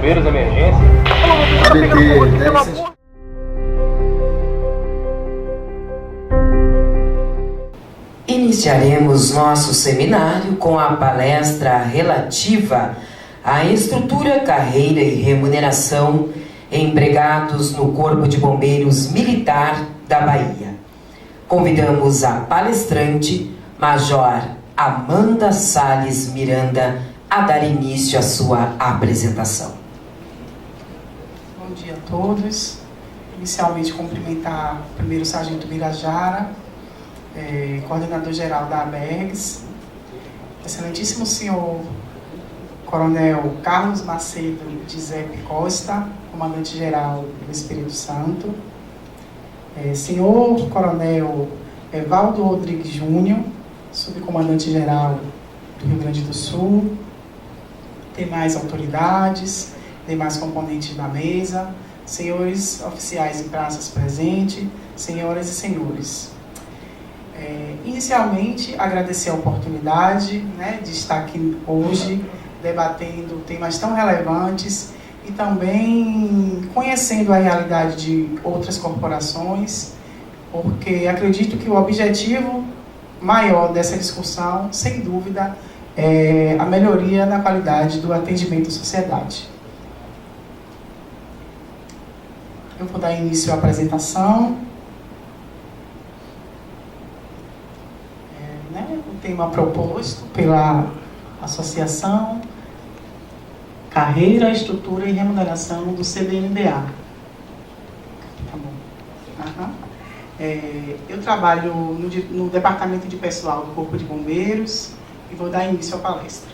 Bombeiros, emergência. ABT, deve ser... Iniciaremos nosso seminário com a palestra relativa à estrutura, carreira e remuneração empregados no Corpo de Bombeiros Militar da Bahia. Convidamos a palestrante, Major Amanda Salles Miranda, a dar início à sua apresentação. Bom dia a todos. Inicialmente cumprimentar o primeiro sargento Birajara, coordenador-geral da ABERGS, excelentíssimo senhor Coronel Carlos Macedo Giuseppe Costa, comandante-geral do Espírito Santo, senhor Coronel Evaldo Rodrigues Júnior, subcomandante-geral do Rio Grande do Sul, demais autoridades, demais componentes da mesa, senhores oficiais e praças presentes, senhoras e senhores. Inicialmente, agradecer a oportunidade, de estar aqui hoje, debatendo temas tão relevantes e também conhecendo a realidade de outras corporações, porque acredito que o objetivo maior dessa discussão, sem dúvida, é a melhoria na qualidade do atendimento à sociedade. Eu vou dar início à apresentação. O tema proposto pela Associação Carreira, Estrutura e Remuneração do CBMBA. Tá bom. Eu trabalho no Departamento de Pessoal do Corpo de Bombeiros e vou dar início à palestra.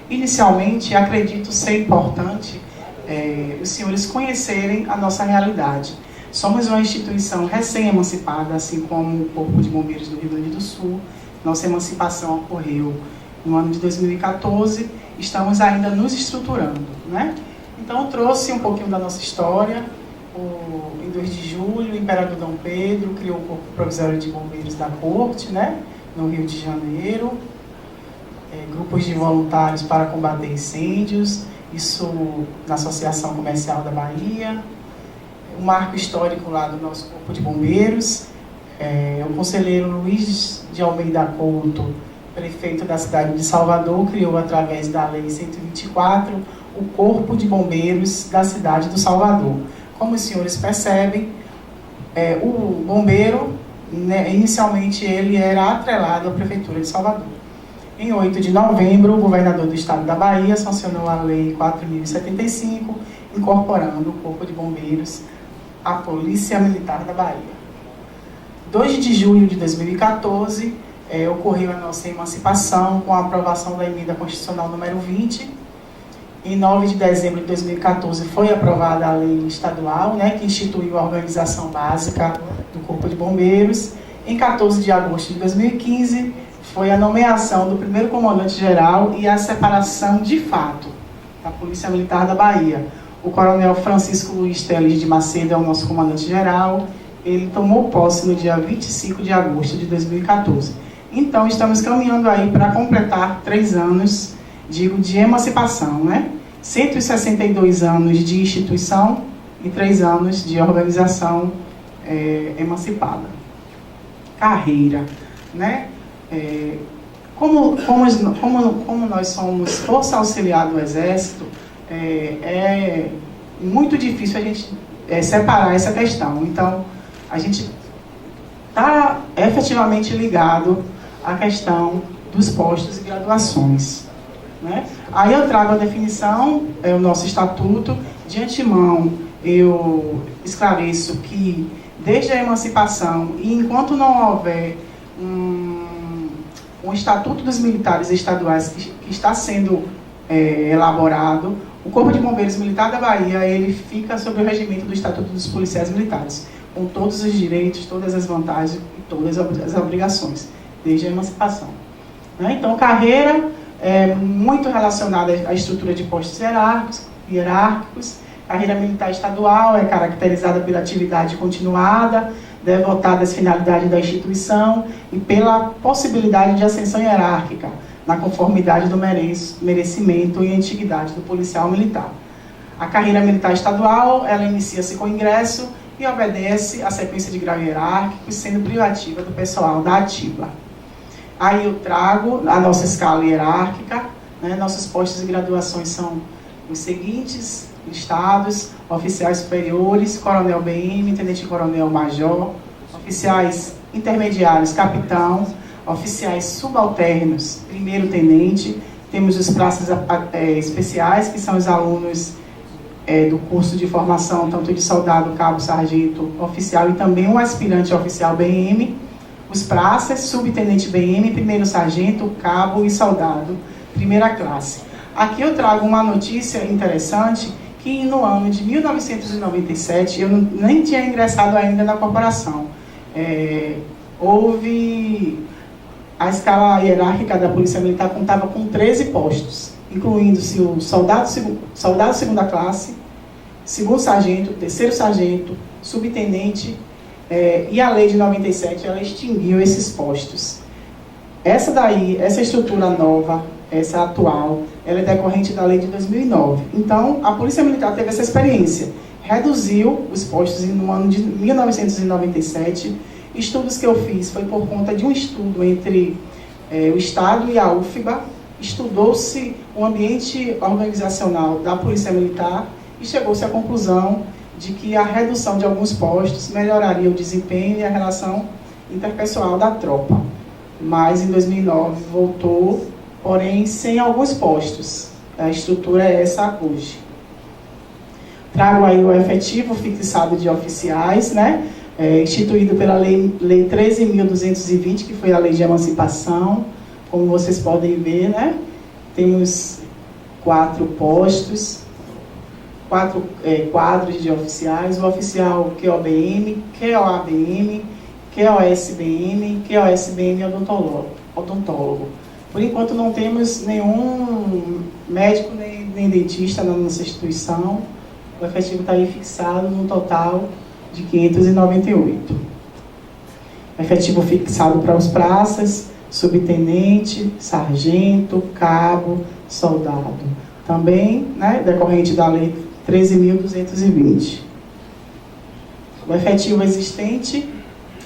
Inicialmente, acredito ser importante os senhores conhecerem a nossa realidade. Somos uma instituição recém-emancipada, assim como o Corpo de Bombeiros do Rio Grande do Sul. Nossa emancipação ocorreu no ano de 2014, estamos ainda nos estruturando, Então, trouxe um pouquinho da nossa história. Em 2 de julho, o Imperador Dom Pedro criou o Corpo Provisório de Bombeiros da Corte, no Rio de Janeiro. Grupos de voluntários para combater incêndios, isso na Associação Comercial da Bahia. O marco histórico lá do nosso Corpo de Bombeiros, o conselheiro Luiz de Almeida Couto, prefeito da cidade de Salvador, criou através da Lei 124 o Corpo de Bombeiros da cidade do Salvador. Como os senhores percebem, o bombeiro, inicialmente ele era atrelado à Prefeitura de Salvador. Em 8 de novembro, o governador do estado da Bahia sancionou a Lei 4.075, incorporando o Corpo de Bombeiros à Polícia Militar da Bahia. 2 de julho de 2014, ocorreu a nossa emancipação com a aprovação da Emenda Constitucional número 20. Em 9 de dezembro de 2014, foi aprovada a lei estadual, que instituiu a organização básica do Corpo de Bombeiros. Em 14 de agosto de 2015, foi a nomeação do primeiro comandante-geral e a separação de fato da Polícia Militar da Bahia. O coronel Francisco Luiz Teles de Macedo é o nosso comandante-geral. Ele tomou posse no dia 25 de agosto de 2014. Então, estamos caminhando aí para completar 3 anos, de emancipação, 162 anos de instituição e 3 anos de organização emancipada. Carreira, Como nós somos Força Auxiliar do Exército, é muito difícil a gente separar essa questão. Então, a gente está efetivamente ligado à questão dos postos e graduações. Aí eu trago a definição, o nosso estatuto. De antemão, eu esclareço que, desde a emancipação, e enquanto não houver um Estatuto dos Militares Estaduais que está sendo elaborado, o Corpo de Bombeiros Militar da Bahia ele fica sob o regimento do Estatuto dos Policiais Militares, com todos os direitos, todas as vantagens e todas as obrigações, desde a emancipação. Então, carreira é muito relacionada à estrutura de postos hierárquicos, Carreira militar estadual é caracterizada pela atividade continuada, devotada às finalidades da instituição e pela possibilidade de ascensão hierárquica, na conformidade do merecimento e antiguidade do policial militar. A carreira militar estadual, ela inicia-se com ingresso e obedece à sequência de grau hierárquico, sendo privativa do pessoal da ativa. Aí eu trago a nossa escala hierárquica, né? Nossos postos de graduações são os seguintes listados: oficiais superiores, coronel BM, tenente-coronel major, oficiais intermediários, capitão, oficiais subalternos, primeiro-tenente. Temos os praças especiais, que são os alunos do curso de formação, tanto de soldado, cabo, sargento, oficial e também um aspirante oficial BM. Os praças, subtenente BM, primeiro sargento, cabo e soldado, primeira classe. Aqui eu trago uma notícia interessante, que no ano de 1997, eu nem tinha ingressado ainda na corporação. Houve a escala hierárquica da Polícia Militar, contava com 13 postos, incluindo-se o soldado segunda classe, segundo sargento, terceiro sargento, subtenente, e a lei de 97, ela extinguiu esses postos. Essa estrutura nova, essa atual, ela é decorrente da lei de 2009. Então, a Polícia Militar teve essa experiência, reduziu os postos no ano de 1997. Estudos que eu fiz foi por conta de um estudo entre o Estado e a UFBA. Estudou-se o ambiente organizacional da Polícia Militar e chegou-se à conclusão de que a redução de alguns postos melhoraria o desempenho e a relação interpessoal da tropa. Mas em 2009 voltou, porém sem alguns postos. A estrutura é essa hoje. Trago aí o efetivo fixado de oficiais, né? Instituído pela lei 13.220, que foi a lei de emancipação. Como vocês podem ver, né? Temos 4 postos, 4 quadros de oficiais: o oficial QOBM, QOABM, QOSBM, QOSBM odontólogo. Por enquanto não temos nenhum médico nem dentista na nossa instituição. O efetivo está aí fixado no total de 598. Efetivo fixado para os praças, subtenente, sargento, cabo, soldado. Também, né, decorrente da lei 13.220. O efetivo existente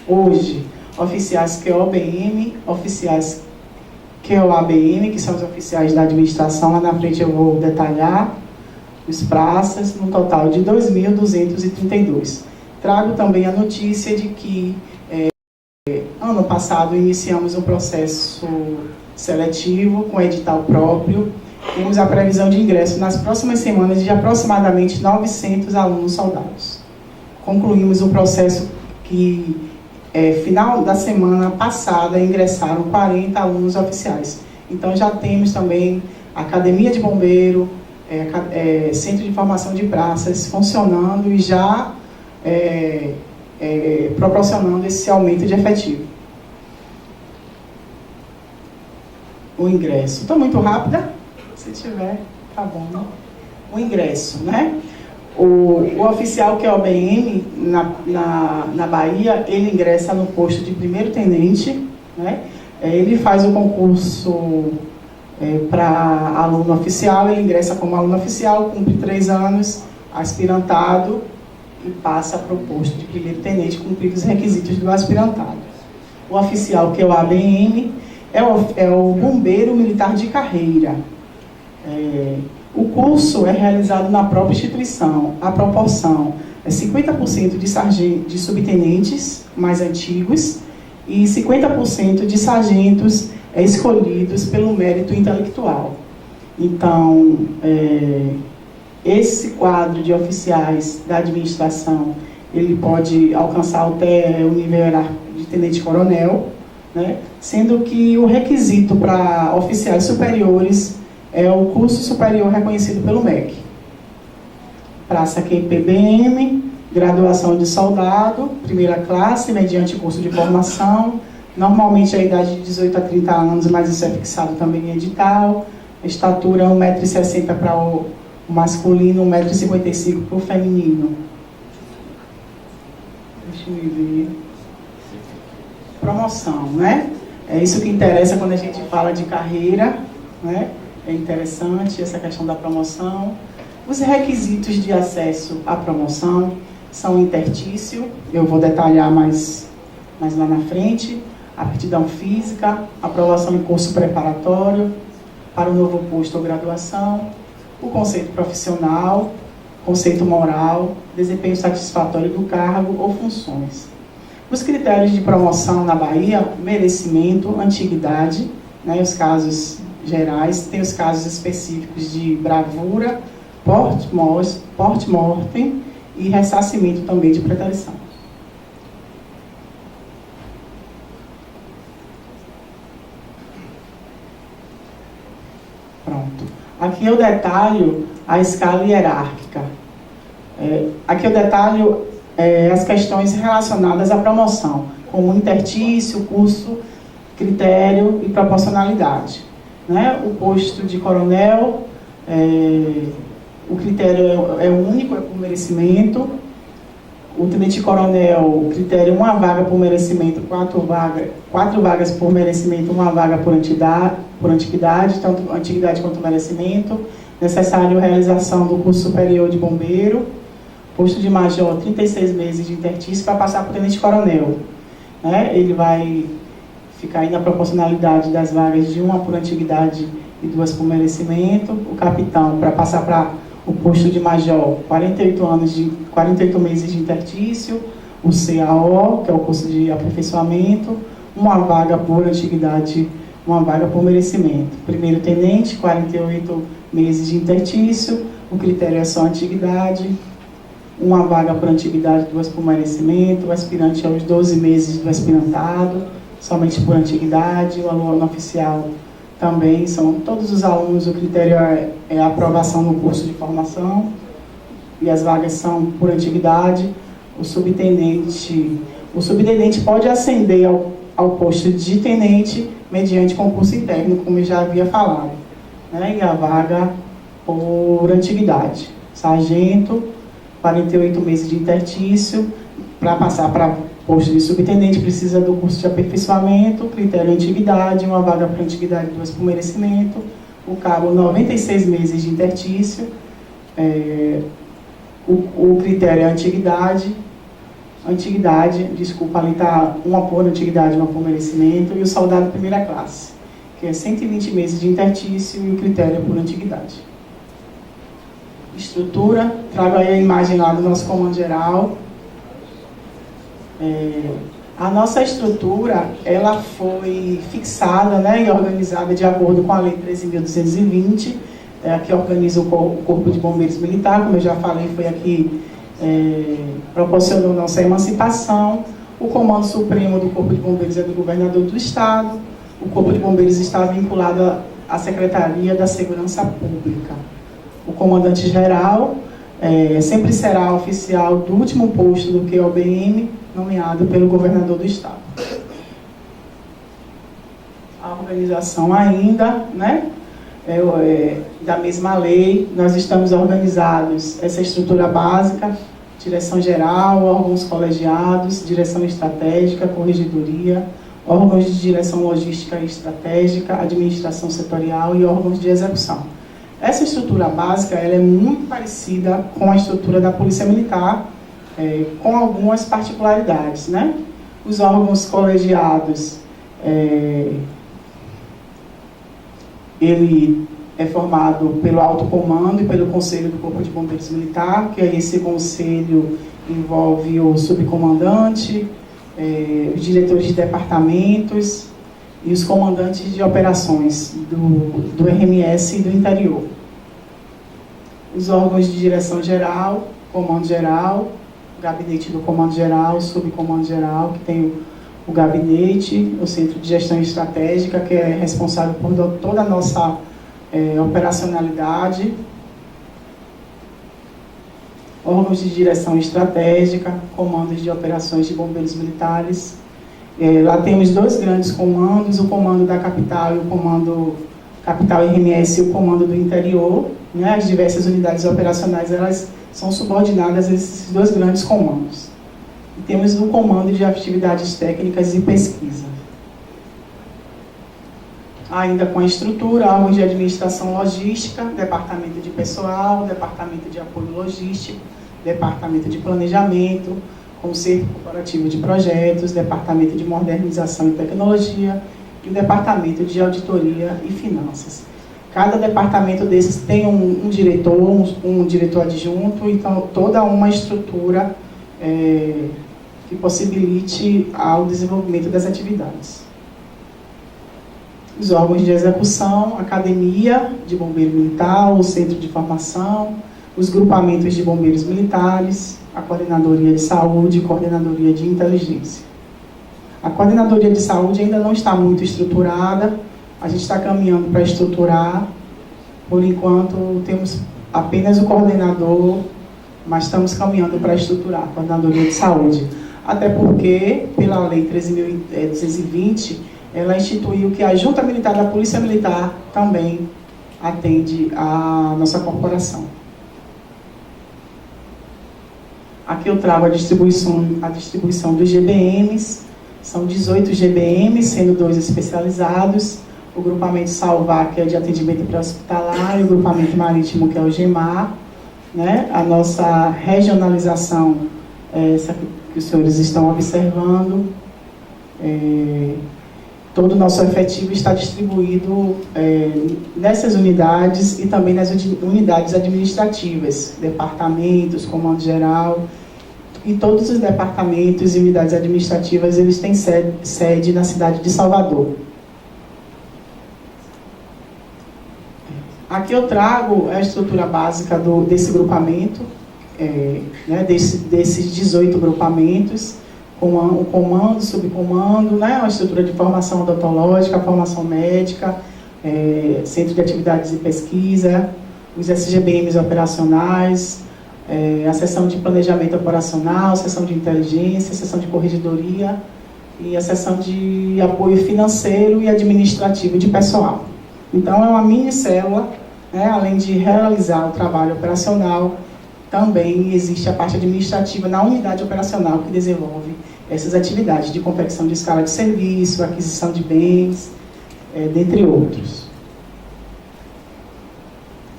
hoje: oficiais QOBM, oficiais QOABM, que são os oficiais da administração. Lá na frente eu vou detalhar os praças, no total de 2.232. Trago também a notícia de que ano passado iniciamos um processo seletivo com edital próprio. Temos a previsão de ingresso nas próximas semanas de aproximadamente 900 alunos soldados. Concluímos o processo que, final da semana passada, ingressaram 40 alunos oficiais. Então já temos também Academia de Bombeiro, Centro de Formação de Praças funcionando e já proporcionando esse aumento de efetivo. O ingresso. Estou muito rápida? Se tiver, tá bom. Né? O ingresso, né? O oficial que é o BM na Bahia, ele ingressa no posto de primeiro-tenente, né? Ele faz o concurso para aluno oficial, ele ingressa como aluno oficial, cumpre 3 anos, aspirantado, e passa para o posto de primeiro-tenente, cumprindo os requisitos do aspirantado. O oficial que é o ABM é o bombeiro militar de carreira. O curso é realizado na própria instituição. A proporção é 50% de subtenentes mais antigos e 50% de sargentos escolhidos pelo mérito intelectual. Então, esse quadro de oficiais da administração, ele pode alcançar até o nível de tenente-coronel, né? Sendo que o requisito para oficiais superiores é o curso superior reconhecido pelo MEC. Praça QPBM, graduação de soldado, primeira classe, mediante curso de formação, normalmente a idade de 18 a 30 anos, mas isso é fixado também em edital. A estatura 1,60 m para o masculino 1,55 m para o feminino. Deixa eu ver. Promoção, né? É isso que interessa quando a gente fala de carreira, né? É interessante essa questão da promoção. Os requisitos de acesso à promoção são intertício, eu vou detalhar mais lá na frente, aptidão física, aprovação em curso preparatório para o novo posto ou graduação, o conceito profissional, conceito moral, desempenho satisfatório do cargo ou funções. Os critérios de promoção na Bahia, merecimento, antiguidade, né, os casos gerais, tem os casos específicos de bravura, porte mortem e ressarcimento também de preterição. Pronto. Aqui eu detalho a escala hierárquica. Aqui eu detalho as questões relacionadas à promoção, como intertício, curso, critério e proporcionalidade. Né? O posto de coronel, o critério é único, é por merecimento. O tenente-coronel, o critério uma vaga por merecimento, quatro vagas por merecimento, uma vaga por antiguidade, tanto antiguidade quanto merecimento. Necessário a realização do curso superior de bombeiro. Posto de major, 36 meses de intertício para passar para o tenente-coronel. Né? Ele vai ficar aí na proporcionalidade das vagas de uma por antiguidade e duas por merecimento. O capitão, para passar para o posto de major, 48 meses de intertício. O CAO, que é o curso de aperfeiçoamento, uma vaga por antiguidade, uma vaga por merecimento. Primeiro tenente, 48 meses de intertício. O critério é só antiguidade. Uma vaga por antiguidade, duas por merecimento. O aspirante aos 12 meses do aspirantado, somente por antiguidade. O aluno oficial também, são todos os alunos, o critério é a aprovação no curso de formação, e as vagas são por antiguidade. O subtenente pode ascender ao posto de tenente mediante concurso interno, como eu já havia falado, né? E a vaga por antiguidade. Sargento, 48 meses de intertício, para passar para posto de subtenente precisa do curso de aperfeiçoamento, critério antiguidade, uma vaga para antiguidade, duas por merecimento. O cabo, 96 meses de intertício, o critério é antiguidade, desculpa, ali está uma por antiguidade, uma por merecimento, e o soldado primeira classe, que é 120 meses de intertício e o critério é por antiguidade. Estrutura, trago aí a imagem lá do nosso comando geral. A nossa estrutura, ela foi fixada, né, e organizada de acordo com a Lei 13.220, que organiza o Corpo de Bombeiros Militar, como eu já falei, foi aqui proporcionou nossa emancipação. O Comando Supremo do Corpo de Bombeiros é do Governador do Estado. O Corpo de Bombeiros está vinculado à Secretaria da Segurança Pública. O comandante-geral sempre será oficial do último posto do QOBM, nomeado pelo governador do estado. A organização ainda, né, da mesma lei, nós estamos organizados, essa estrutura básica, direção geral, órgãos colegiados, direção estratégica, corregedoria, órgãos de direção logística e estratégica, administração setorial e órgãos de execução. Essa estrutura básica, ela é muito parecida com a estrutura da Polícia Militar, com algumas particularidades, né? Os órgãos colegiados, ele é formado pelo alto comando e pelo Conselho do Corpo de Bombeiros Militar, que esse conselho envolve o subcomandante, os diretores de departamentos e os comandantes de operações do RMS e do interior. Os órgãos de direção geral, comando geral, gabinete do comando geral, subcomando geral, que tem o gabinete, o centro de gestão estratégica, que é responsável por toda a nossa operacionalidade, órgãos de direção estratégica, comandos de operações de bombeiros militares. Lá temos dois grandes comandos, o comando da capital e o comando capital RMS e o comando do interior. né, as diversas unidades operacionais, elas são subordinadas a esses dois grandes comandos. E temos o comando de atividades técnicas e pesquisa. Ainda com a estrutura, órgãos de administração logística, departamento de pessoal, departamento de apoio logístico, departamento de planejamento, conselho corporativo de projetos, departamento de modernização e tecnologia e o departamento de auditoria e finanças. Cada departamento desses tem um diretor, um diretor adjunto, então toda uma estrutura que possibilite o desenvolvimento das atividades. Os órgãos de execução, academia de bombeiro militar, o centro de formação, os grupamentos de bombeiros militares, a coordenadoria de saúde e coordenadoria de inteligência. A coordenadoria de saúde ainda não está muito estruturada, a gente está caminhando para estruturar. Por enquanto, temos apenas o coordenador, mas estamos caminhando para estruturar a coordenadoria de saúde. Até porque, pela Lei 13.220, ela instituiu que a Junta Militar da Polícia Militar também atende a nossa corporação. Aqui eu trago a distribuição dos GBMs. São 18 GBMs, sendo 2 especializados. O grupamento Salvar, que é de atendimento pré-hospitalar, e o grupamento marítimo, que é o GEMAR. Né? A nossa regionalização, essa que os senhores estão observando. Todo o nosso efetivo está distribuído nessas unidades e também nas unidades administrativas, departamentos, comando geral. E todos os departamentos e unidades administrativas, eles têm sede na cidade de Salvador. Aqui eu trago a estrutura básica desse grupamento, né, desses 18 grupamentos, com o comando, subcomando, né, uma estrutura de formação odontológica, formação médica, centro de atividades e pesquisa, os SGBMs operacionais, a seção de planejamento operacional, a seção de inteligência, a seção de corregedoria e a seção de apoio financeiro e administrativo de pessoal. Então, é uma mini célula, né, além de realizar o trabalho operacional, também existe a parte administrativa na unidade operacional que desenvolve essas atividades de confecção de escala de serviço, aquisição de bens, dentre outros.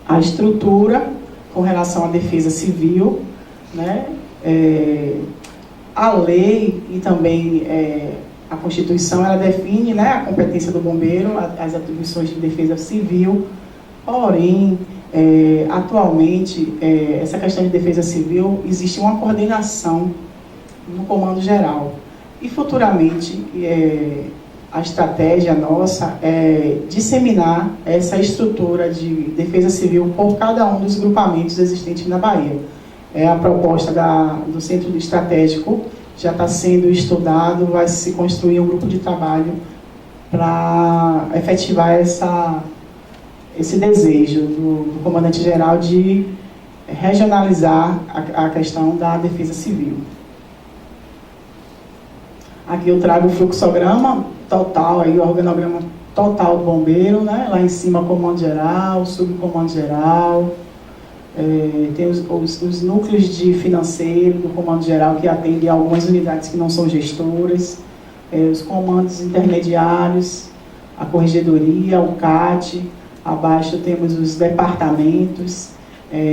A estrutura com relação à defesa civil, né, a lei e também a Constituição, ela define, né, a competência do bombeiro, as atribuições de defesa civil, porém, atualmente, essa questão de defesa civil, existe uma coordenação no Comando Geral. E futuramente, a estratégia nossa é disseminar essa estrutura de defesa civil por cada um dos grupamentos existentes na Bahia. A proposta do Centro Estratégico já está sendo estudado, vai se construir um grupo de trabalho para efetivar esse desejo do comandante-geral de regionalizar a questão da defesa civil. Aqui eu trago o fluxograma total, aí, o organograma total do bombeiro, né? Lá em cima, comando geral, subcomando geral, tem os núcleos de financeiro do comando geral, que atendem a algumas unidades que não são gestoras, os comandos intermediários, a corregedoria, o CAT. Abaixo temos os departamentos.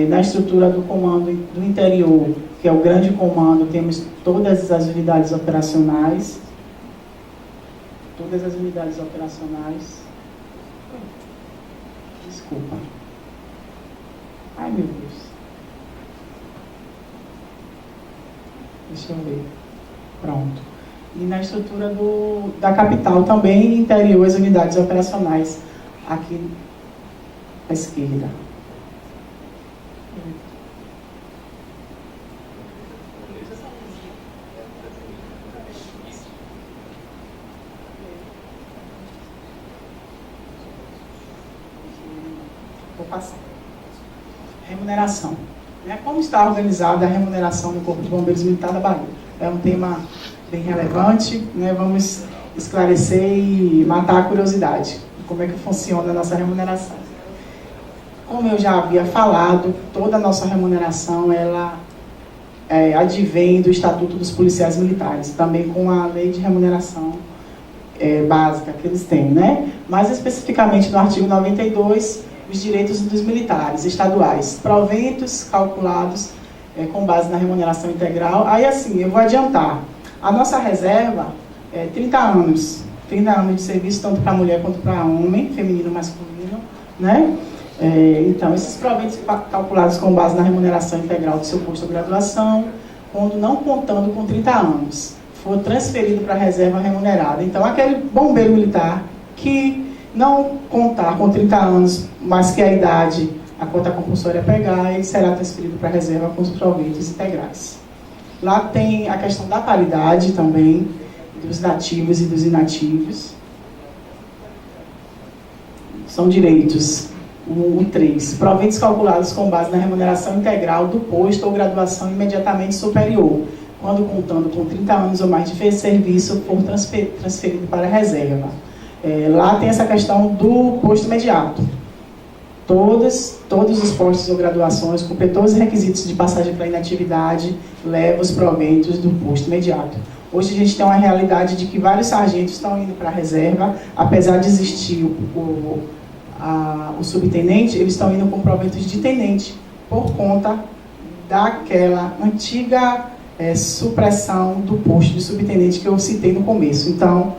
Na estrutura do comando do interior, que é o grande comando, temos todas as unidades operacionais. Todas as unidades operacionais. Desculpa. Ai, meu Deus. Deixa eu ver. Pronto. E na estrutura da capital também, interior, as unidades operacionais. Aqui à esquerda. Vou passar. Remuneração. Como está organizada a remuneração no Corpo de Bombeiros Militar da Bahia? É um tema bem relevante, né? Vamos esclarecer e matar a curiosidade. Como é que funciona a nossa remuneração? Como eu já havia falado, toda a nossa remuneração, ela advém do Estatuto dos Policiais Militares, também com a lei de remuneração básica que eles têm, né? Mais especificamente no artigo 92, os direitos dos militares estaduais, proventos calculados com base na remuneração integral. Aí, assim, eu vou adiantar, a nossa reserva é 30 anos de serviço, tanto para mulher quanto para homem, feminino, masculino, né? Então, esses proventos calculados com base na remuneração integral do seu posto de graduação, quando não contando com 30 anos, for transferido para a reserva remunerada. Então, aquele bombeiro militar que não contar com 30 anos, mas que a idade, a cota compulsória pegar, ele será transferido para a reserva com os proventos integrais. Lá tem a questão da paridade também, dos nativos e dos inativos. São direitos. O 3. Proventos calculados com base na remuneração integral do posto ou graduação imediatamente superior, quando contando com 30 anos ou mais de serviço, for transferido para a reserva. Lá tem essa questão do posto imediato. Todos os postos ou graduações, com todos os requisitos de passagem para inatividade, levam os proventos do posto imediato. Hoje a gente tem uma realidade de que vários sargentos estão indo para a reserva, apesar de existir o subtenente, eles estão indo com proventos de tenente, por conta daquela antiga supressão do posto de subtenente que eu citei no começo. Então,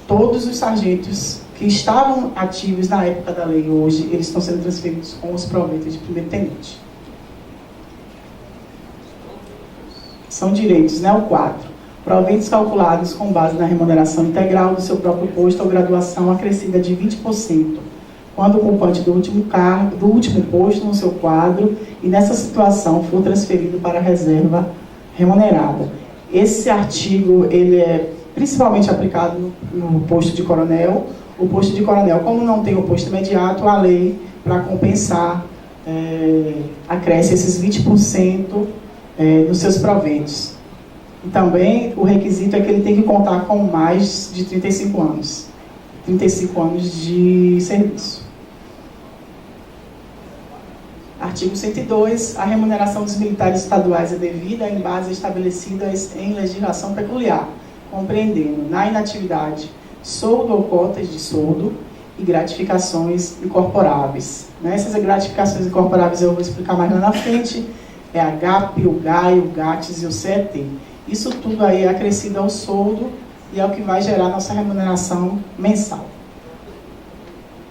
todos os sargentos que estavam ativos na época da lei hoje, eles estão sendo transferidos com os proventos de primeiro tenente. São direitos, né? O 4. Proventos calculados com base na remuneração integral do seu próprio posto ou graduação acrescida de 20%, quando o ocupante do último posto no seu quadro e nessa situação for transferido para a reserva remunerada. Esse artigo, ele é principalmente aplicado no posto de coronel. O posto de coronel, como não tem o posto imediato, a lei, para compensar, acresce esses 20% dos seus proventos. E também o requisito é que ele tem que contar com mais de 35 anos. 35 anos de serviço. Artigo 102. A remuneração dos militares estaduais é devida em bases estabelecidas em legislação peculiar, compreendendo, na inatividade, soldo ou cotas de soldo e gratificações incorporáveis. Essas gratificações incorporáveis eu vou explicar mais lá na frente. É a GAP, o GAI, o GATS e o CET. Isso tudo aí é acrescido ao soldo e é o que vai gerar nossa remuneração mensal.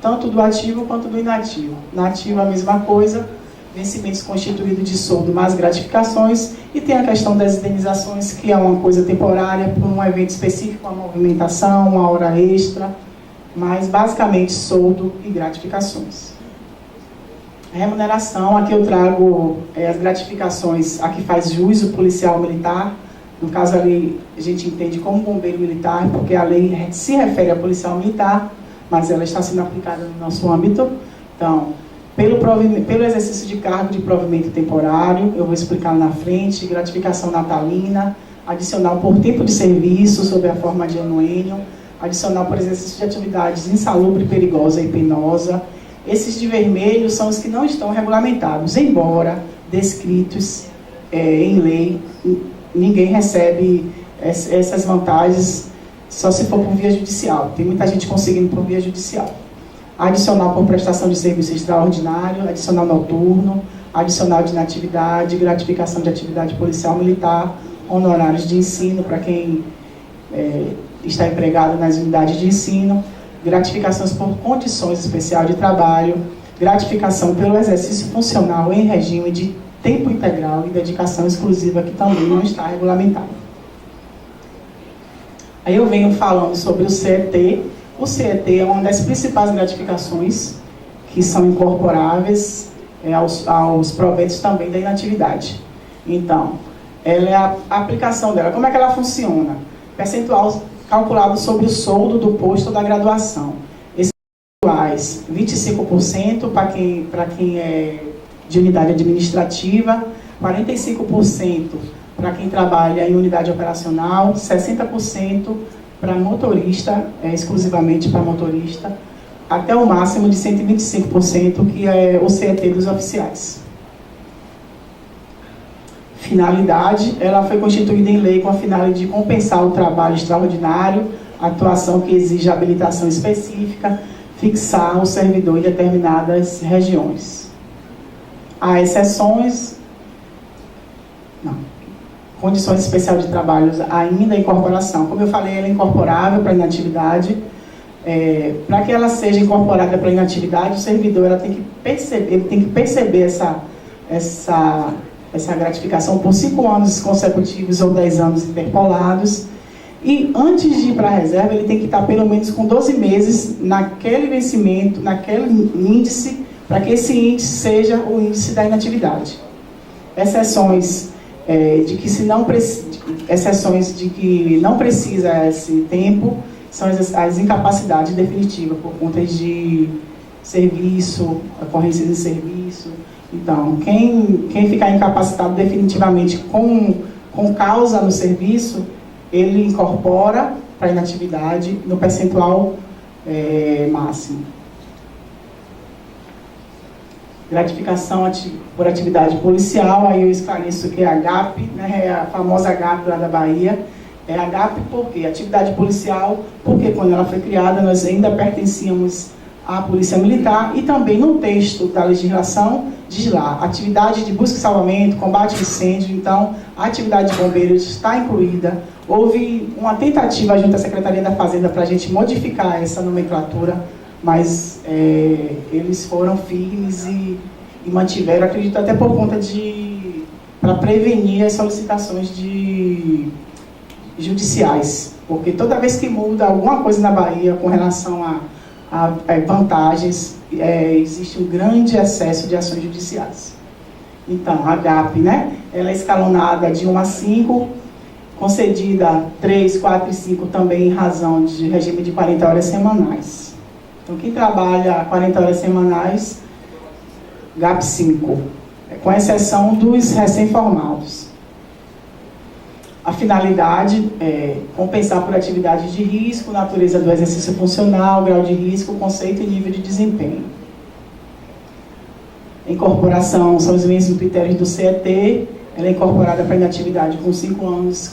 Tanto do ativo quanto do inativo. Na ativa a mesma coisa, vencimentos constituídos de soldo mais gratificações, e tem a questão das indenizações, que é uma coisa temporária, por um evento específico, uma movimentação, uma hora extra, mas basicamente soldo e gratificações. A remuneração, aqui eu trago as gratificações a que faz jus o policial militar. No caso ali, a gente entende como bombeiro militar, porque a lei se refere a policial militar, mas ela está sendo aplicada no nosso âmbito. Então, pelo exercício de cargo de provimento temporário, eu vou explicar na frente, gratificação natalina, adicional por tempo de serviço, sob a forma de anuênio, adicional por exercício de atividades insalubre, perigosa e penosa. Esses de vermelho são os que não estão regulamentados, embora descritos em lei. Ninguém recebe essas vantagens só se for por via judicial. Tem muita gente conseguindo por via judicial. Adicional por prestação de serviço extraordinário, adicional noturno, adicional de inatividade, gratificação de atividade policial militar, honorários de ensino para quem está empregado nas unidades de ensino, gratificações por condições especiais de trabalho, gratificação pelo exercício funcional em regime de tempo integral e dedicação exclusiva, que também não está regulamentado. Aí eu venho falando sobre o CET. O CET é uma das principais gratificações que são incorporáveis aos proventos também da inatividade. Então, ela é a aplicação dela. Como é que ela funciona? Percentual calculado sobre o soldo do posto da graduação. Esses percentuais, 25% para quem é de unidade administrativa, 45% para quem trabalha em unidade operacional, 60% para motorista, exclusivamente para motorista, até o máximo de 125%, que é o CET dos oficiais. Finalidade, ela foi constituída em lei com a finalidade de compensar o trabalho extraordinário, atuação que exige habilitação específica, fixar o servidor em determinadas regiões. Há exceções, condições especiais de trabalho ainda em incorporação. Como eu falei, ela é incorporável para inatividade. Para que ela seja incorporada para inatividade, o servidor ela tem que perceber essa gratificação por 5 anos consecutivos ou 10 anos interpolados. E antes de ir para a reserva, ele tem que estar pelo menos com 12 meses naquele vencimento, naquele índice, para que esse índice seja o índice da inatividade. Exceções de que não precisa esse tempo são as incapacidades definitivas por conta de serviço, ocorrências de serviço. Então, quem ficar incapacitado definitivamente com causa no serviço, ele incorpora para a inatividade no percentual máximo. Gratificação por atividade policial, aí eu esclareço que é a GAP, né, é a famosa GAP lá da Bahia. É a GAP porque atividade policial, porque quando ela foi criada nós ainda pertencíamos à Polícia Militar, e também no texto da legislação diz lá, atividade de busca e salvamento, combate a incêndio. Então a atividade de bombeiros está incluída. Houve uma tentativa junto à Secretaria da Fazenda para a gente modificar essa nomenclatura, mas eles foram firmes e mantiveram, acredito até por conta para prevenir as solicitações judiciais, porque toda vez que muda alguma coisa na Bahia com relação a vantagens, existe um grande excesso de ações judiciais. Então, a GAP, né, ela é escalonada de 1 a 5, concedida 3, 4 e 5 também em razão de regime de 40 horas semanais. Então, quem trabalha 40 horas semanais, GAP 5, com exceção dos recém-formados. A finalidade é compensar por atividade de risco, natureza do exercício funcional, grau de risco, conceito e nível de desempenho. Incorporação são os mesmos critérios do CET, ela é incorporada para inatividade com 5 anos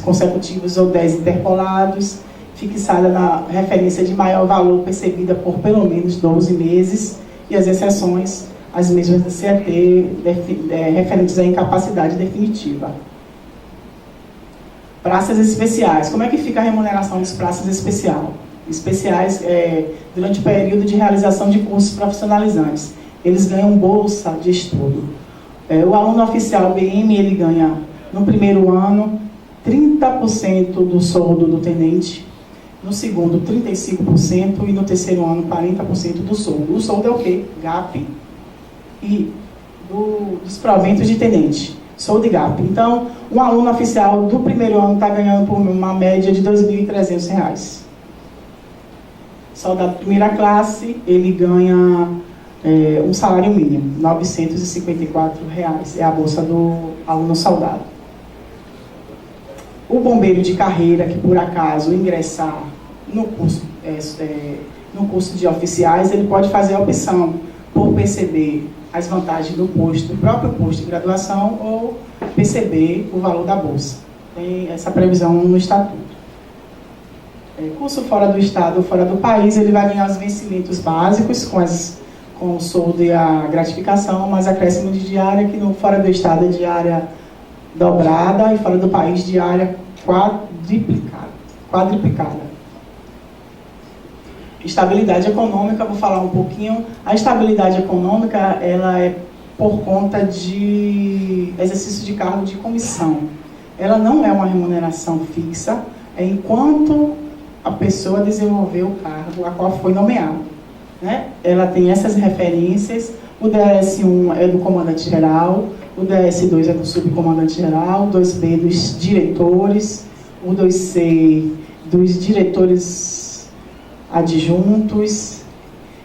consecutivos ou 10 interpolados, fixada na referência de maior valor percebida por pelo menos 12 meses, e as exceções, as mesmas do CET, referentes à incapacidade definitiva. Praças especiais. Como é que fica a remuneração dos praças especiais durante o período de realização de cursos profissionalizantes? Eles ganham bolsa de estudo. O aluno oficial BM, ele ganha, no primeiro ano, 30% do soldo do tenente, no segundo, 35%, e no terceiro ano, 40% do soldo. O soldo é o quê? GAP e dos proventos de tenente. Soldo e GAP. Então, um aluno oficial do primeiro ano está ganhando por uma média de R$ 2.300. Soldado de primeira classe, ele ganha um salário mínimo, R$ 954. É a bolsa do aluno soldado. O bombeiro de carreira, que por acaso ingressar no curso de oficiais, ele pode fazer a opção por perceber as vantagens do próprio posto de graduação, ou perceber o valor da bolsa. Tem essa previsão no estatuto. Curso fora do estado ou fora do país, ele vai ganhar os vencimentos básicos com o soldo e a gratificação, mas acréscimo de diária, que no fora do estado é diária dobrada e fora do país diária quadriplicada. Estabilidade econômica, vou falar um pouquinho. A estabilidade econômica, ela é por conta de exercício de cargo de comissão. Ela não é uma remuneração fixa, enquanto a pessoa desenvolver o cargo a qual foi nomeada, né? Ela tem essas referências. O DS1 é do comandante-geral, o DS2 é do subcomandante-geral, o 2B dos diretores, o 2C dos diretores adjuntos,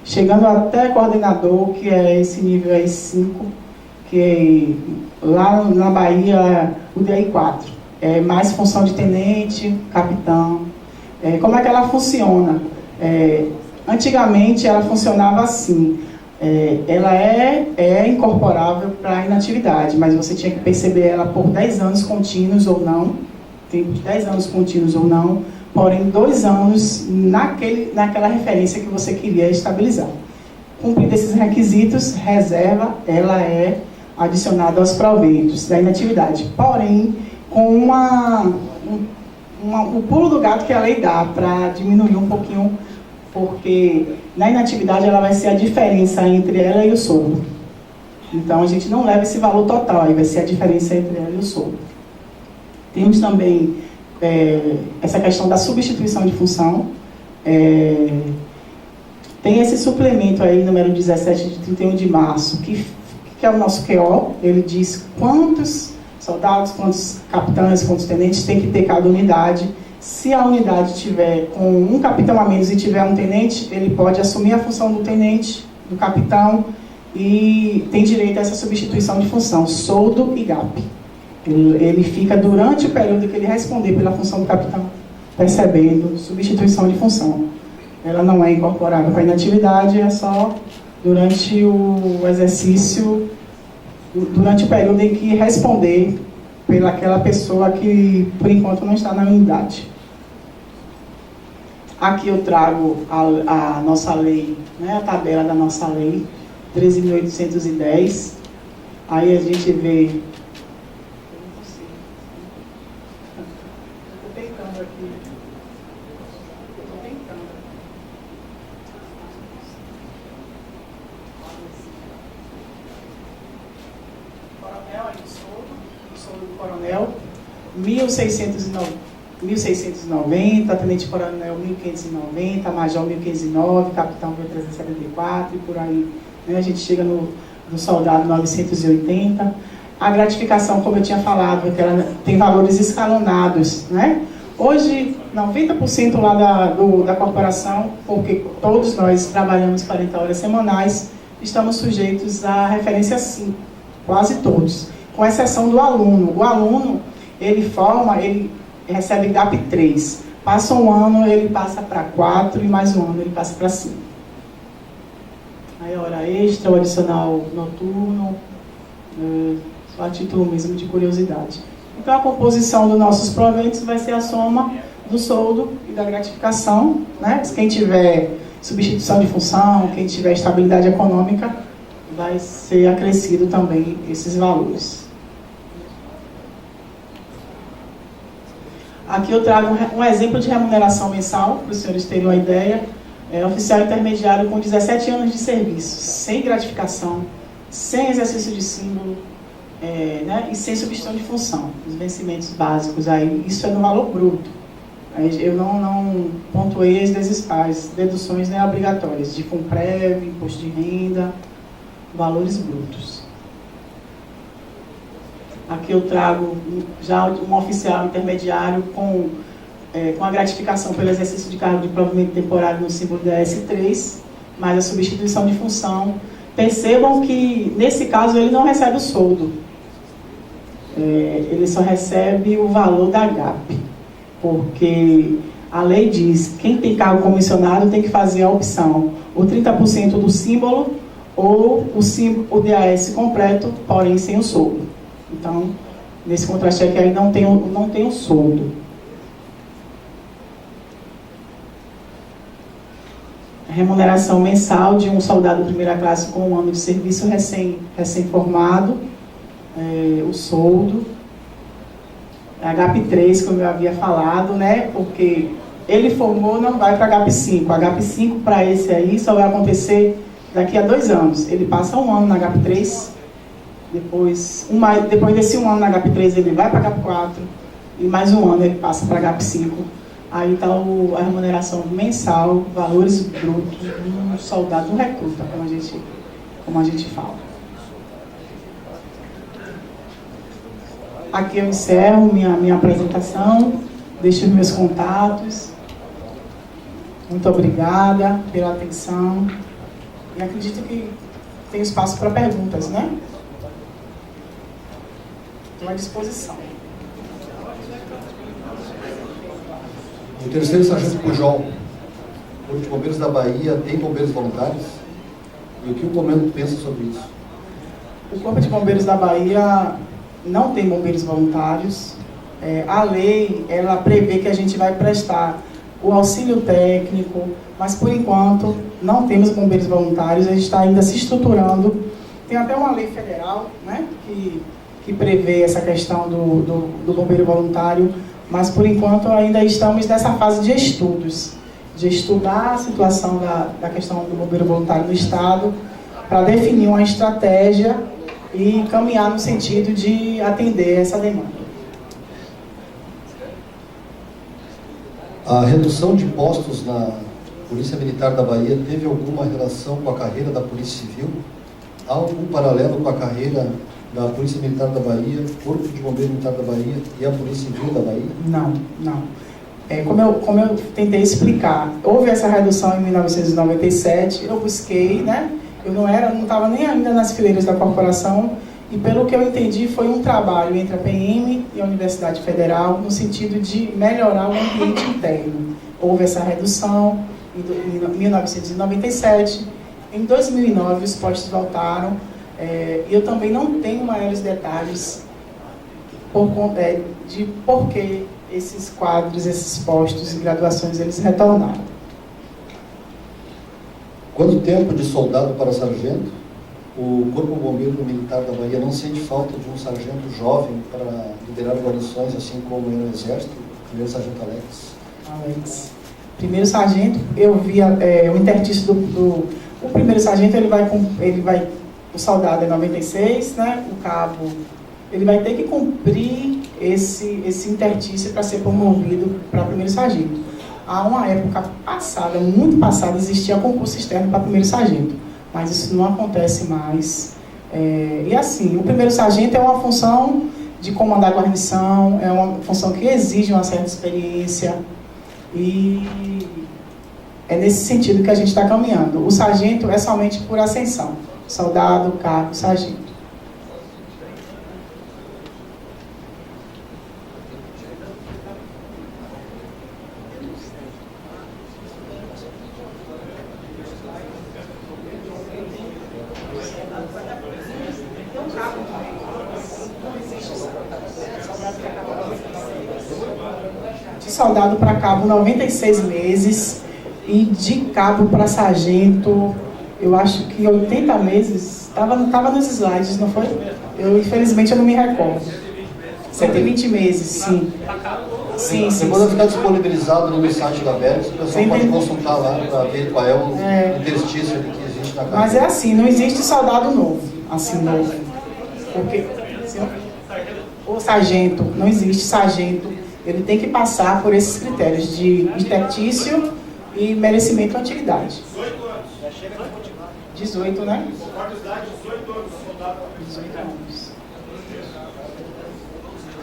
chegando até coordenador, que é esse nível aí 5, que lá na Bahia o DI 4. É mais função de tenente, capitão. Como é que ela funciona? Antigamente ela funcionava assim, ela é incorporável para a inatividade, mas você tinha que perceber ela por 10 anos contínuos ou não, tempo de 10 anos contínuos ou não, porém 2 anos naquela referência que você queria estabilizar. Cumprindo esses requisitos, reserva, ela é adicionada aos proventos da inatividade, porém com o pulo do gato que a lei dá para diminuir um pouquinho, porque na inatividade ela vai ser a diferença entre ela e o soldo. Então a gente não leva esse valor total, aí vai ser a diferença entre ela e o soldo. Temos também essa questão da substituição de função. Tem esse suplemento aí, número 17 de 31 de março, que é o nosso QO. Ele diz quantos soldados, quantos capitães, quantos tenentes tem que ter cada unidade. Se a unidade tiver com um capitão a menos e tiver um tenente, ele pode assumir a função do tenente, do capitão, e tem direito a essa substituição de função, soldo e GAP. Ele fica durante o período que ele responder pela função do capitão, recebendo substituição de função. Ela não é incorporada para a inatividade, é só durante o exercício, durante o período em que responder pelaquela pessoa que, por enquanto, não está na unidade. Aqui eu trago a nossa lei, né, a tabela da nossa lei, 13.810. Aí a gente vê... Estou tentando aqui. Coronel, aí o soldo do coronel, 1.690, tenente coronel 1.590, major 1.509, capitão 1.374 e por aí, né? A gente chega no soldado 980. A gratificação, como eu tinha falado, que ela tem valores escalonados, né? Hoje, 90% lá da corporação, porque todos nós trabalhamos 40 horas semanais, estamos sujeitos à referência 5, quase todos, com exceção do aluno. O aluno, ele recebe GAP 3, passa um ano, ele passa para 4 e mais um ano ele passa para 5. Aí hora extra, o adicional noturno, só a título mesmo de curiosidade. Então a composição dos nossos proventos vai ser a soma do soldo e da gratificação, né? Quem tiver substituição de função, quem tiver estabilidade econômica, vai ser acrescido também esses valores. Aqui eu trago um exemplo de remuneração mensal, para os senhores terem uma ideia. Oficial intermediário com 17 anos de serviço, sem gratificação, sem exercício de símbolo, né, e sem substituição de função, os vencimentos básicos. Aí, isso é no valor bruto. Aí, eu não pontuei as deduções, né, obrigatórias, de FUNPREV, imposto de renda, valores brutos. Aqui eu trago já um oficial intermediário com a gratificação pelo exercício de cargo de provimento temporário no símbolo da S3, mas a substituição de função. Percebam que, nesse caso, ele não recebe o soldo. Ele só recebe o valor da GAP, porque a lei diz que quem tem cargo comissionado tem que fazer a opção, o 30% do símbolo ou o DAS completo, porém sem o soldo. Então, nesse contra-cheque aí não tem o soldo. A remuneração mensal de um soldado de primeira classe com um ano de serviço recém-formado, o soldo, a HAP3, como eu havia falado, né? Porque ele formou, não vai para a HAP5. A HAP5 para esse aí só vai acontecer daqui a 2 anos. Ele passa 1 ano na HAP3, depois desse 1 ano na HAP3 ele vai para a HAP4 e mais 1 ano ele passa para a HAP5. Aí está a remuneração mensal, valores brutos de um soldado, um recruta, como a gente fala. Aqui eu encerro minha apresentação, deixo os meus contatos. Muito obrigada pela atenção. E acredito que tem espaço para perguntas, né? Estou à disposição. O terceiro sargento Pujol. Corpo de Bombeiros da Bahia tem bombeiros voluntários? E o que o comando pensa sobre isso? O Corpo de Bombeiros da Bahia não tem bombeiros voluntários. A lei, ela prevê que a gente vai prestar o auxílio técnico, mas por enquanto não temos bombeiros voluntários, a gente está ainda se estruturando. Tem até uma lei federal, né, que prevê essa questão do bombeiro voluntário, mas por enquanto ainda estamos nessa fase de estudos, de estudar a situação da questão do bombeiro voluntário no Estado, para definir uma estratégia e caminhar no sentido de atender essa demanda. A redução de postos na Polícia Militar da Bahia teve alguma relação com a carreira da Polícia Civil? Há algum paralelo com a carreira da Polícia Militar da Bahia, Corpo de Bombeiro Militar da Bahia e a Polícia Civil da Bahia? Não, não. Como eu tentei explicar, houve essa redução em 1997, eu busquei, né? Eu não estava nem ainda nas fileiras da corporação, e pelo que eu entendi foi um trabalho entre a PM e a Universidade Federal no sentido de melhorar o ambiente interno. Houve essa redução em 1997, em 2009 os postos voltaram, e eu também não tenho maiores detalhes de por que esses quadros, esses postos e graduações eles retornaram. Quanto tempo de soldado para sargento? O Corpo Bombeiro Militar da Bahia não sente falta de um sargento jovem para liderar guarnições, assim como no Exército, primeiro sargento Alex? Primeiro sargento, eu vi o intertício o primeiro sargento, o soldado é 96, né? O cabo, ele vai ter que cumprir esse intertício para ser promovido para primeiro sargento. Há uma época passada, muito passada, existia concurso externo para primeiro sargento, mas isso não acontece mais. E assim, o primeiro sargento é uma função de comandar guarnição, é uma função que exige uma certa experiência, e é nesse sentido que a gente está caminhando. O sargento é somente por ascensão, soldado, cabo, sargento. De soldado para cabo, 96 meses, e de cabo para sargento, eu acho que 80 meses, estava nos slides, não foi? Infelizmente, eu não me recordo. 120 meses, sim. Sim. Depois vai ficar disponibilizado no site da BERS, o pessoal pode consultar lá para ver qual é o interstício que existe na carreira. Mas é assim, não existe soldado novo, assim, novo. Porque o sargento, não existe sargento, ele tem que passar por esses critérios de interstício e merecimento de antiguidade. 18, né? 18 anos.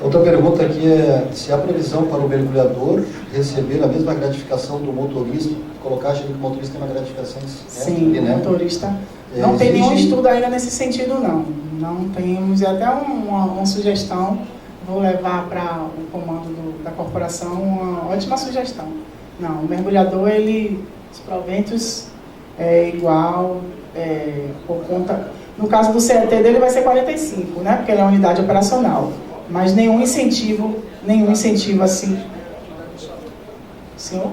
Outra pergunta aqui é se há previsão para o mergulhador receber a mesma gratificação do motorista, colocar que o motorista tem uma gratificação. Sim, o motorista. Não tem nenhum estudo ainda nesse sentido, não. Não temos, até uma sugestão, vou levar para o comando da corporação uma ótima sugestão. Não, o mergulhador, os proventos é igual, por conta... No caso do CET dele vai ser 45, né? Porque ele é uma unidade operacional. Mas nenhum incentivo assim. Senhor?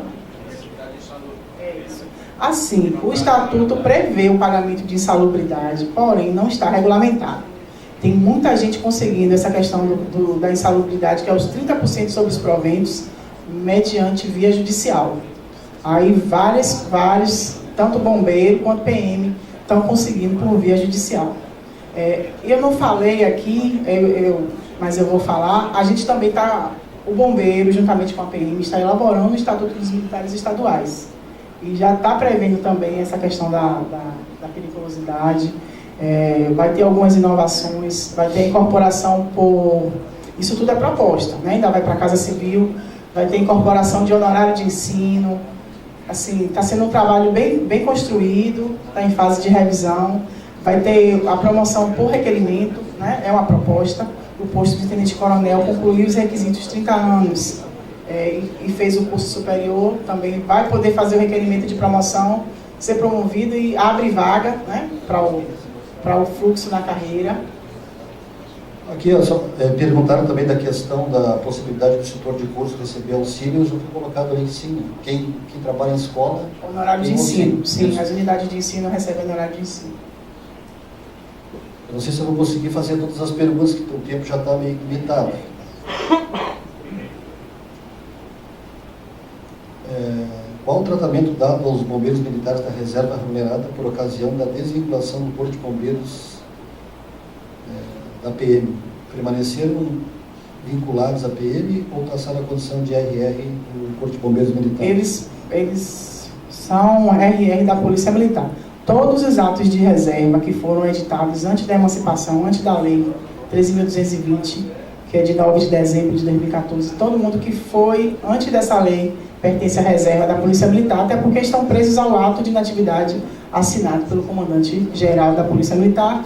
É isso. Assim, o estatuto prevê o pagamento de insalubridade, porém não está regulamentado. Tem muita gente conseguindo essa questão da insalubridade, que é os 30% sobre os proventos, mediante via judicial. Aí vários, tanto bombeiro quanto PM, estão conseguindo por via judicial. Eu não falei aqui, mas eu vou falar, a gente também o bombeiro, juntamente com a PM, está elaborando o Estatuto dos Militares Estaduais. E já está prevendo também essa questão da periculosidade. Vai ter algumas inovações, vai ter incorporação isso tudo é proposta, né? Ainda vai para a Casa Civil, vai ter incorporação de honorário de ensino. Assim, está sendo um trabalho bem construído, está em fase de revisão. Vai ter a promoção por requerimento, né? É uma proposta. O posto de tenente-coronel concluiu os requisitos 30 anos. e fez o curso superior, também vai poder fazer o requerimento de promoção, ser promovido e abre vaga, né, para o fluxo na carreira. Aqui, perguntaram também da questão da possibilidade do setor de curso receber auxílios. Eu fui colocado ali, sim, quem trabalha em escola... Honorário de ensino, sim, as unidades de ensino recebem honorário de ensino. Eu não sei se eu vou conseguir fazer todas as perguntas, que o tempo já está meio limitado. Qual o tratamento dado aos bombeiros militares da reserva remunerada por ocasião da desvinculação do Corpo de Bombeiros da PM? Permaneceram vinculados à PM ou passaram a condição de RR do Corpo de Bombeiros Militares? Eles são RR da Polícia Militar. Todos os atos de reserva que foram editados antes da emancipação, antes da Lei 13.220, que é de 9 de dezembro de 2014, todo mundo que foi antes dessa lei pertence à reserva da Polícia Militar, até porque estão presos ao ato de inatividade assinado pelo comandante-geral da Polícia Militar,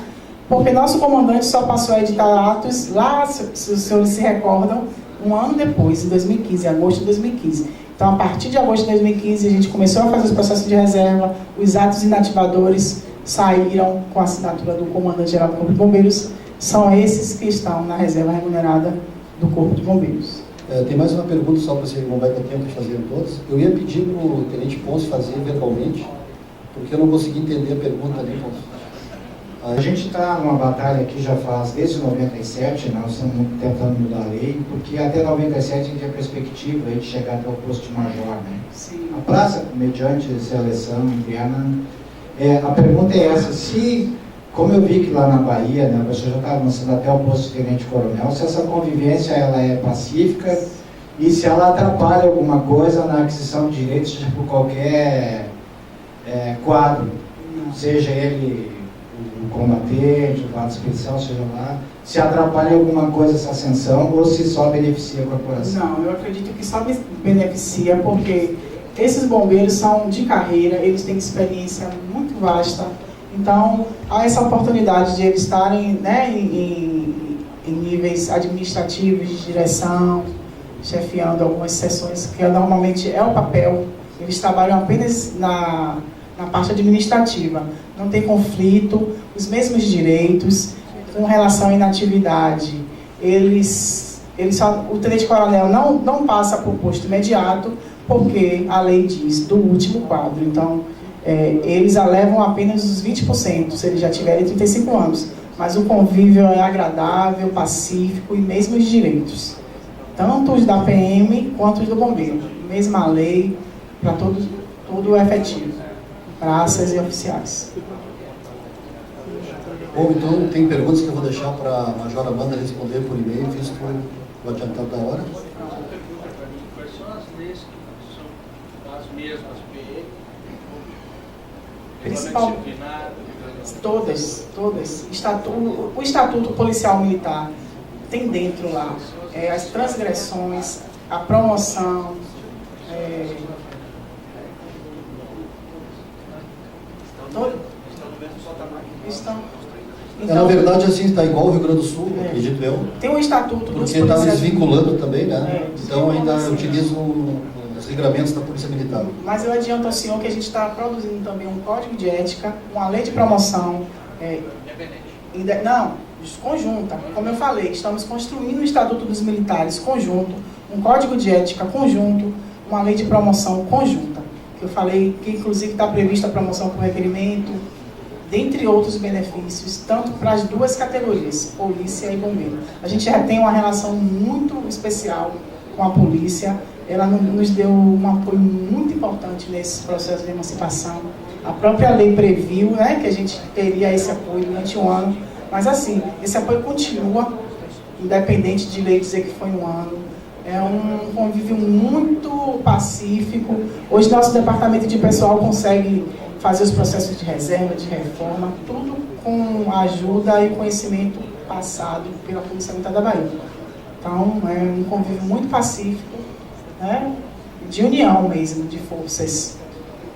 porque nosso comandante só passou a editar atos lá, se os senhores se recordam, um ano depois, em 2015, em agosto de 2015. Então, a partir de agosto de 2015, a gente começou a fazer os processos de reserva, os atos inativadores saíram com a assinatura do comandante-geral do Corpo de Bombeiros, são esses que estão na reserva remunerada do Corpo de Bombeiros. Tem mais uma pergunta, só para você não vai ter tempo de fazer todas. Eu ia pedir para o Tenente Ponce fazer verbalmente, porque eu não consegui entender a pergunta ali, Ponce. A gente está numa batalha que já faz desde 97, nós estamos tentando mudar a lei, porque até 97 a gente tinha perspectiva de chegar até o posto de major, né? Sim. A praça, mediante seleção interna, a pergunta é essa, se, como eu vi que lá na Bahia, né, você já está avançando até o posto de tenente-coronel, se essa convivência ela é pacífica e se ela atrapalha alguma coisa na aquisição de direitos de qualquer quadro, seja ele o combatente, o quadro especial, seja lá, se atrapalha alguma coisa essa ascensão ou se só beneficia a corporação? Não, eu acredito que só beneficia, porque esses bombeiros são de carreira, eles têm experiência muito vasta, então há essa oportunidade de eles estarem, né, em níveis administrativos, de direção, chefiando algumas sessões, que normalmente é o papel, eles trabalham apenas na parte administrativa, não tem conflito, os mesmos direitos, com relação à inatividade, o tenente-coronel não passa por posto imediato, porque a lei diz do último quadro, então eles alevam apenas os 20%, se eles já tiverem 35 anos, mas o convívio é agradável, pacífico e mesmo os direitos, tanto os da PM quanto os do bombeiro, mesma lei para todo efetivo, praças e oficiais. Bom, então tem perguntas que eu vou deixar para a Major Amanda responder por e-mail, visto o adiantado da hora. Quais são as leis que são as mesmas PM? Principal, todas. O Estatuto Policial Militar tem dentro lá as transgressões, a promoção, Então, na verdade, assim, está igual ao Rio Grande do Sul, acredito eu. Tem um estatuto dos porque está policiais... desvinculando também, né? Então ainda assim. Utilizam os regramentos da Polícia Militar. Mas eu adianto ao senhor que a gente está produzindo também um código de ética, uma lei de promoção... Não, conjunta. Como eu falei, estamos construindo o Estatuto dos Militares conjunto, um código de ética conjunto, uma lei de promoção conjunta. Que eu falei que inclusive está prevista a promoção por requerimento, dentre outros benefícios, tanto para as duas categorias, polícia e bombeiro. A gente já tem uma relação muito especial com a polícia, ela nos deu um apoio muito importante nesse processo de emancipação. A própria lei previu, né, que a gente teria esse apoio durante um ano, mas assim, esse apoio continua, independente de lei dizer que foi um ano. É um convívio muito pacífico. Hoje nosso departamento de pessoal consegue fazer os processos de reserva, de reforma, tudo com ajuda e conhecimento passado pela Polícia Militar da Bahia. Então, é um convívio muito pacífico, né, de união mesmo, de forças.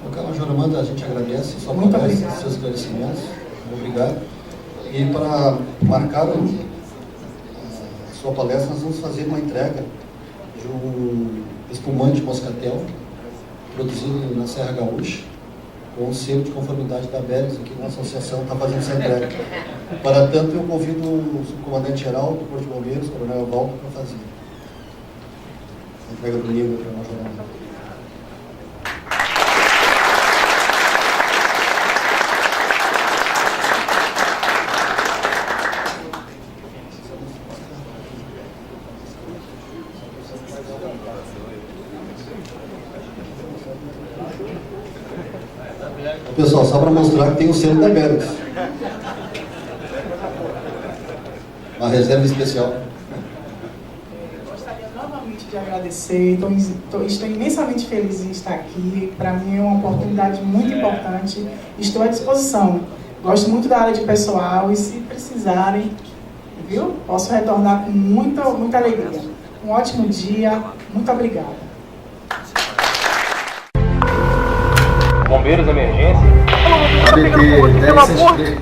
Ok, Major Amanda, a gente agradece sua Muito palestra, obrigada. seus esclarecimentos. Obrigado. E para marcar a sua palestra, nós vamos fazer uma entrega de um espumante Moscatel, produzido na Serra Gaúcha, com o selo de conformidade da Beres, aqui na associação está fazendo essa entrega. Para tanto, eu convido o subcomandante-geral do Corpo de Bombeiros, Coronel Walter, para fazer a entrega do livro para nós. Pessoal, só para mostrar que tem o selo da Beres. Uma reserva especial. Gostaria novamente de agradecer, estou imensamente feliz em estar aqui. Para mim é uma oportunidade muito importante. Estou à disposição. Gosto muito da área de pessoal e se precisarem, viu? Posso retornar com muita alegria. Um ótimo dia, muito obrigada. Bombeiros, emergência. ABT 1063.